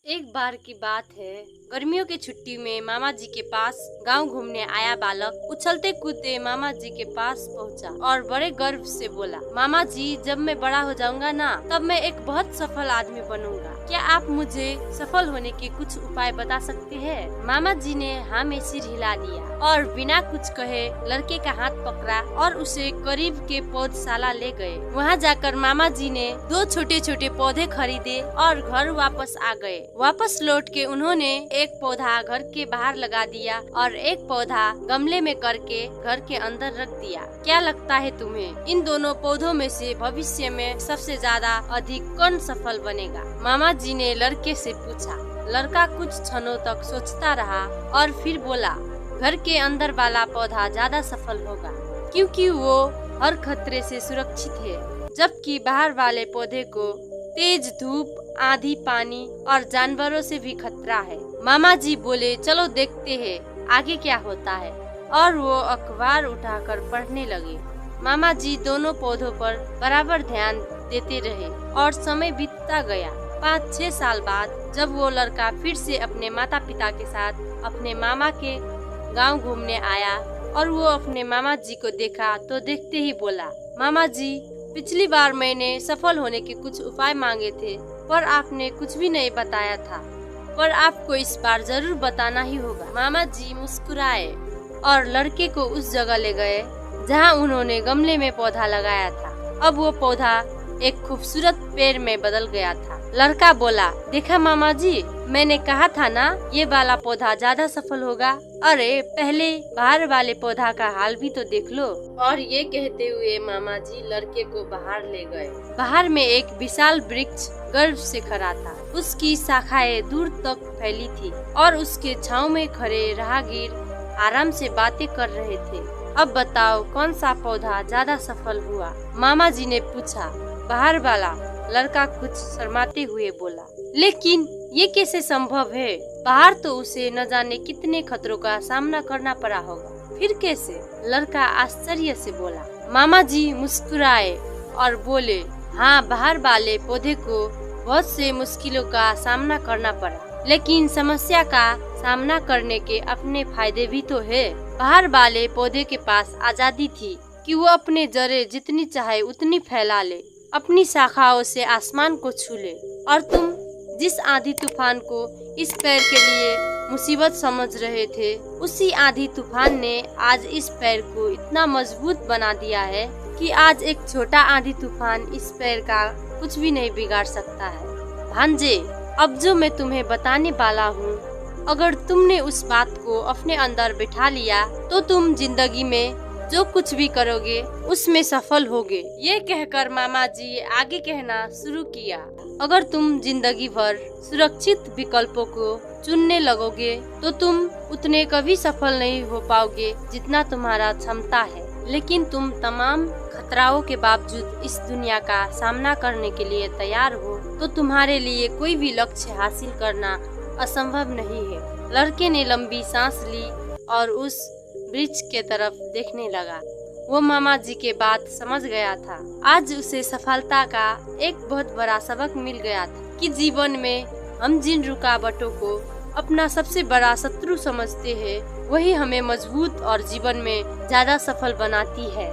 एक बार की बात है, गर्मियों की छुट्टी में मामा जी के पास गांव घूमने आया बालक उछलते कूदते मामा जी के पास पहुंचा और बड़े गर्व से बोला, मामा जी, जब मैं बड़ा हो जाऊंगा ना, तब मैं एक बहुत सफल आदमी बनूंगा। क्या आप मुझे सफल होने के कुछ उपाय बता सकते हैं? मामा जी ने हाँ में सिर हिला दिया और बिना कुछ कहे लड़के का हाथ पकड़ा और उसे करीब के पौधशाला ले गए। वहाँ जाकर मामा जी ने 2 छोटे छोटे पौधे खरीदे और घर वापस आ गए। वापस लौट के उन्होंने एक पौधा घर के बाहर लगा दिया और एक पौधा गमले में करके घर के अंदर रख दिया। क्या लगता है तुम्हें, इन दोनों पौधों में से भविष्य में सबसे ज्यादा अधिक कौन सफल बनेगा? मामा जी ने लड़के से पूछा। लड़का कुछ क्षणों तक सोचता रहा और फिर बोला, घर के अंदर वाला पौधा ज्यादा सफल होगा, क्योंकि वो हर खतरे से सुरक्षित है, जबकि बाहर वाले पौधे को तेज धूप, आंधी, पानी और जानवरों से भी खतरा है। मामा जी बोले, चलो देखते हैं आगे क्या होता है, और वो अखबार उठाकर पढ़ने लगे। मामा जी दोनों पौधों पर बराबर ध्यान देते रहे और समय बीतता गया। 5-6 साल बाद जब वो लड़का फिर से अपने माता पिता के साथ अपने मामा के गांव घूमने आया और वो अपने मामा जी को देखा तो देखते ही बोला, मामा जी, पिछली बार मैंने सफल होने के कुछ उपाय मांगे थे, पर आपने कुछ भी नहीं बताया था, पर आपको इस बार जरूर बताना ही होगा। मामा जी मुस्कुराए और लड़के को उस जगह ले गए जहां उन्होंने गमले में पौधा लगाया था। अब वो पौधा एक खूबसूरत पेड़ में बदल गया था। लड़का बोला, देखा मामा जी, मैंने कहा था ना, ये वाला पौधा ज्यादा सफल होगा। अरे पहले बाहर वाले पौधा का हाल भी तो देख लो। और ये कहते हुए मामा जी लड़के को बाहर ले गए। बाहर में एक विशाल वृक्ष गर्व से खड़ा था। उसकी शाखाएं दूर तक फैली थी और उसके छांव में खड़े राहगीर आराम से बातें कर रहे थे। अब बताओ कौन सा पौधा ज्यादा सफल हुआ? मामा जी ने पूछा। बाहर वाला, लड़का कुछ शर्माते हुए बोला। लेकिन ये कैसे संभव है? बाहर तो उसे न जाने कितने खतरों का सामना करना पड़ा होगा, फिर कैसे? लड़का आश्चर्य से बोला। मामा जी मुस्कुराए और बोले, हाँ, बाहर वाले पौधे को बहुत से मुश्किलों का सामना करना पड़ा, लेकिन समस्या का सामना करने के अपने फायदे भी तो है। बाहर वाले पौधे के पास आजादी थी कि वो अपने जड़ें जितनी चाहे उतनी फैला ले, अपनी शाखाओं से आसमान को छू ले। और तुम जिस आंधी तूफान को इस पैर के लिए मुसीबत समझ रहे थे, उसी आंधी तूफान ने आज इस पैर को इतना मजबूत बना दिया है कि आज एक छोटा आंधी तूफान इस पैर का कुछ भी नहीं बिगाड़ सकता है। भांजे, अब जो मैं तुम्हें बताने वाला हूँ, अगर तुमने उस बात को अपने अंदर बिठा लिया तो तुम जिंदगी में जो कुछ भी करोगे उसमें सफल होगे। ये कहकर मामा जी आगे कहना शुरू किया, अगर तुम जिंदगी भर सुरक्षित विकल्पों को चुनने लगोगे तो तुम उतने कभी सफल नहीं हो पाओगे जितना तुम्हारा क्षमता है। लेकिन तुम तमाम खतराओं के बावजूद इस दुनिया का सामना करने के लिए तैयार हो तो तुम्हारे लिए कोई भी लक्ष्य हासिल करना असंभव नहीं है। लड़के ने लंबी सांस ली और उस वृक्ष के तरफ देखने लगा। वो मामा जी के बात समझ गया था। आज उसे सफलता का एक बहुत बड़ा सबक मिल गया था कि जीवन में हम जिन रुकावटों को अपना सबसे बड़ा शत्रु समझते हैं, वही हमें मजबूत और जीवन में ज्यादा सफल बनाती है।